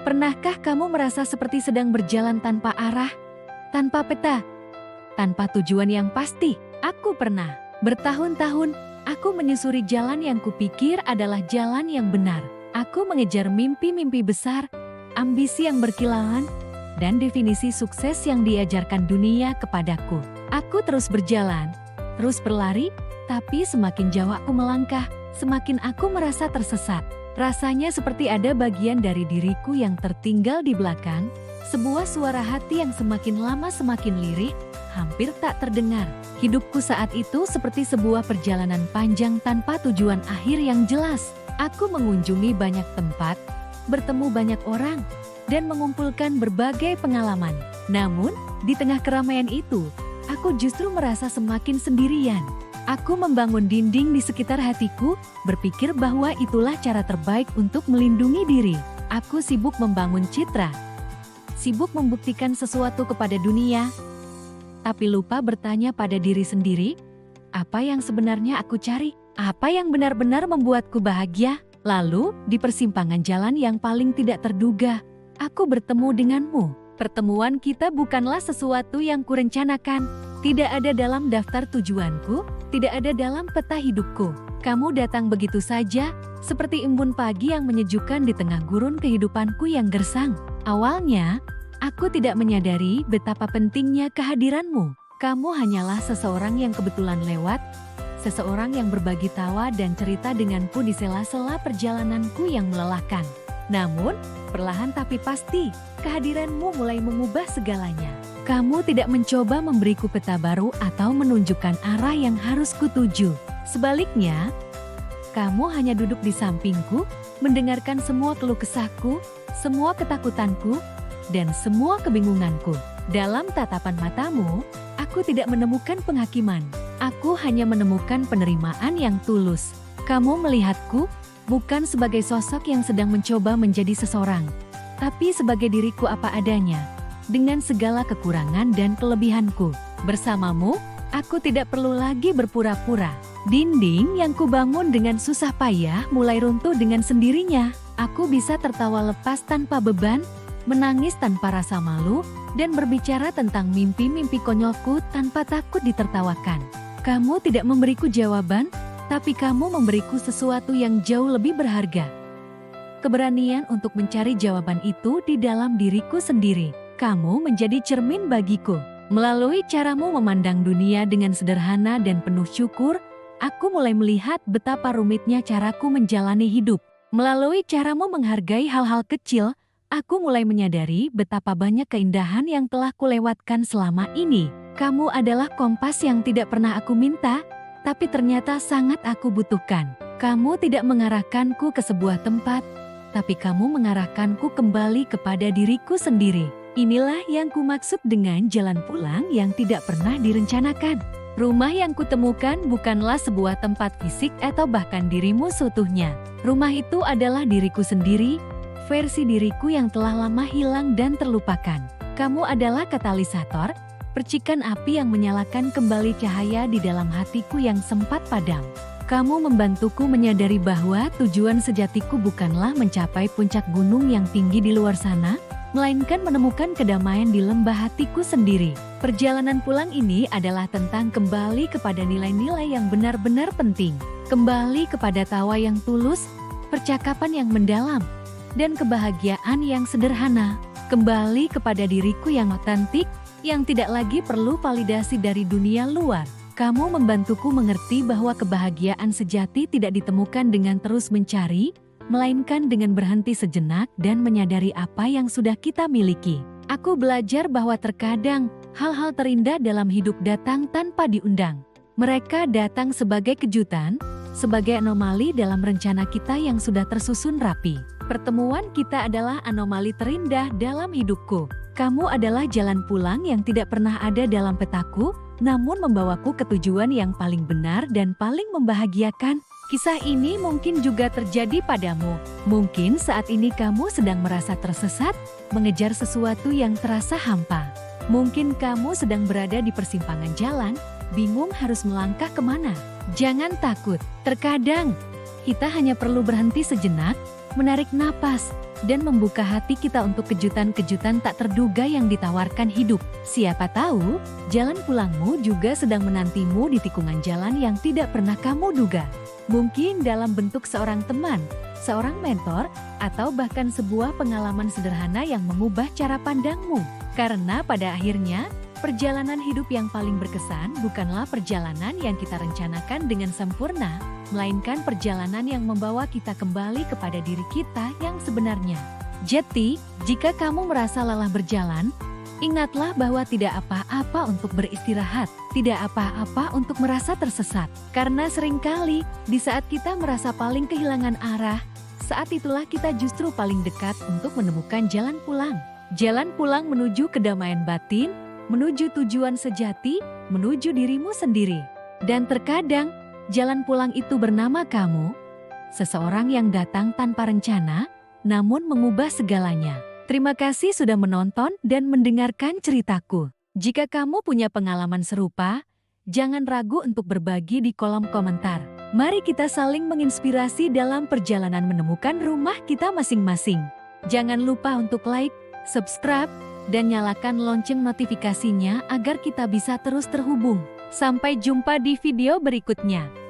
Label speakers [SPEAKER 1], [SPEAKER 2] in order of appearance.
[SPEAKER 1] Pernahkah kamu merasa seperti sedang berjalan tanpa arah, tanpa peta, tanpa tujuan yang pasti? Aku pernah. Bertahun-tahun, aku menyusuri jalan yang kupikir adalah jalan yang benar. Aku mengejar mimpi-mimpi besar, ambisi yang berkilauan, dan definisi sukses yang diajarkan dunia kepadaku. Aku terus berjalan, terus berlari, tapi semakin jauh aku melangkah, semakin aku merasa tersesat. Rasanya seperti ada bagian dari diriku yang tertinggal di belakang, sebuah suara hati yang semakin lama semakin lirik, hampir tak terdengar. Hidupku saat itu seperti sebuah perjalanan panjang tanpa tujuan akhir yang jelas. Aku mengunjungi banyak tempat, bertemu banyak orang, dan mengumpulkan berbagai pengalaman. Namun, di tengah keramaian itu, aku justru merasa semakin sendirian. Aku membangun dinding di sekitar hatiku, berpikir bahwa itulah cara terbaik untuk melindungi diri. Aku sibuk membangun citra, sibuk membuktikan sesuatu kepada dunia, tapi lupa bertanya pada diri sendiri, apa yang sebenarnya aku cari? Apa yang benar-benar membuatku bahagia? Lalu, di persimpangan jalan yang paling tidak terduga, aku bertemu denganmu. Pertemuan kita bukanlah sesuatu yang kurencanakan, tidak ada dalam daftar tujuanku, tidak ada dalam peta hidupku. Kamu datang begitu saja, seperti embun pagi yang menyejukkan di tengah gurun kehidupanku yang gersang. Awalnya, aku tidak menyadari betapa pentingnya kehadiranmu. Kamu hanyalah seseorang yang kebetulan lewat, seseorang yang berbagi tawa dan cerita denganku di sela-sela perjalananku yang melelahkan. Namun, perlahan tapi pasti, kehadiranmu mulai mengubah segalanya. Kamu tidak mencoba memberiku peta baru atau menunjukkan arah yang harus kutuju. Sebaliknya, kamu hanya duduk di sampingku, mendengarkan semua keluh kesahku, semua ketakutanku, dan semua kebingunganku. Dalam tatapan matamu, aku tidak menemukan penghakiman. Aku hanya menemukan penerimaan yang tulus. Kamu melihatku bukan sebagai sosok yang sedang mencoba menjadi seseorang, tapi sebagai diriku apa adanya, dengan segala kekurangan dan kelebihanku. Bersamamu, aku tidak perlu lagi berpura-pura. Dinding yang kubangun dengan susah payah mulai runtuh dengan sendirinya. Aku bisa tertawa lepas tanpa beban, menangis tanpa rasa malu, dan berbicara tentang mimpi-mimpi konyolku tanpa takut ditertawakan. Kamu tidak memberiku jawaban, tapi kamu memberiku sesuatu yang jauh lebih berharga. Keberanian untuk mencari jawaban itu di dalam diriku sendiri. Kamu menjadi cermin bagiku. Melalui caramu memandang dunia dengan sederhana dan penuh syukur, aku mulai melihat betapa rumitnya caraku menjalani hidup. Melalui caramu menghargai hal-hal kecil, aku mulai menyadari betapa banyak keindahan yang telah kulewatkan selama ini. Kamu adalah kompas yang tidak pernah aku minta, tapi ternyata sangat aku butuhkan. Kamu tidak mengarahkanku ke sebuah tempat, tapi kamu mengarahkanku kembali kepada diriku sendiri. Inilah yang kumaksud dengan jalan pulang yang tidak pernah direncanakan. Rumah yang kutemukan bukanlah sebuah tempat fisik atau bahkan dirimu seutuhnya. Rumah itu adalah diriku sendiri, versi diriku yang telah lama hilang dan terlupakan. Kamu adalah katalisator, percikan api yang menyalakan kembali cahaya di dalam hatiku yang sempat padam. Kamu membantuku menyadari bahwa tujuan sejatiku bukanlah mencapai puncak gunung yang tinggi di luar sana, melainkan menemukan kedamaian di lembah hatiku sendiri. Perjalanan pulang ini adalah tentang kembali kepada nilai-nilai yang benar-benar penting. Kembali kepada tawa yang tulus, percakapan yang mendalam, dan kebahagiaan yang sederhana. Kembali kepada diriku yang otentik, yang tidak lagi perlu validasi dari dunia luar. Kamu membantuku mengerti bahwa kebahagiaan sejati tidak ditemukan dengan terus mencari, melainkan dengan berhenti sejenak dan menyadari apa yang sudah kita miliki. Aku belajar bahwa terkadang hal-hal terindah dalam hidup datang tanpa diundang. Mereka datang sebagai kejutan, sebagai anomali dalam rencana kita yang sudah tersusun rapi. Pertemuan kita adalah anomali terindah dalam hidupku. Kamu adalah jalan pulang yang tidak pernah ada dalam petaku, namun membawaku ke tujuan yang paling benar dan paling membahagiakan. Kisah ini mungkin juga terjadi padamu. Mungkin saat ini kamu sedang merasa tersesat, mengejar sesuatu yang terasa hampa. Mungkin kamu sedang berada di persimpangan jalan, bingung harus melangkah kemana. Jangan takut, terkadang kita hanya perlu berhenti sejenak, menarik napas, dan membuka hati kita untuk kejutan-kejutan tak terduga yang ditawarkan hidup. Siapa tahu, jalan pulangmu juga sedang menantimu di tikungan jalan yang tidak pernah kamu duga. Mungkin dalam bentuk seorang teman, seorang mentor, atau bahkan sebuah pengalaman sederhana yang mengubah cara pandangmu. Karena pada akhirnya, perjalanan hidup yang paling berkesan bukanlah perjalanan yang kita rencanakan dengan sempurna, melainkan perjalanan yang membawa kita kembali kepada diri kita yang sebenarnya. Jadi, jika kamu merasa lelah berjalan, ingatlah bahwa tidak apa-apa untuk beristirahat, tidak apa-apa untuk merasa tersesat. Karena seringkali, di saat kita merasa paling kehilangan arah, saat itulah kita justru paling dekat untuk menemukan jalan pulang. Jalan pulang menuju kedamaian batin, menuju tujuan sejati, menuju dirimu sendiri. Dan terkadang, jalan pulang itu bernama kamu, seseorang yang datang tanpa rencana, namun mengubah segalanya. Terima kasih sudah menonton dan mendengarkan ceritaku. Jika kamu punya pengalaman serupa, jangan ragu untuk berbagi di kolom komentar. Mari kita saling menginspirasi dalam perjalanan menemukan rumah kita masing-masing. Jangan lupa untuk like, subscribe, dan nyalakan lonceng notifikasinya agar kita bisa terus terhubung. Sampai jumpa di video berikutnya.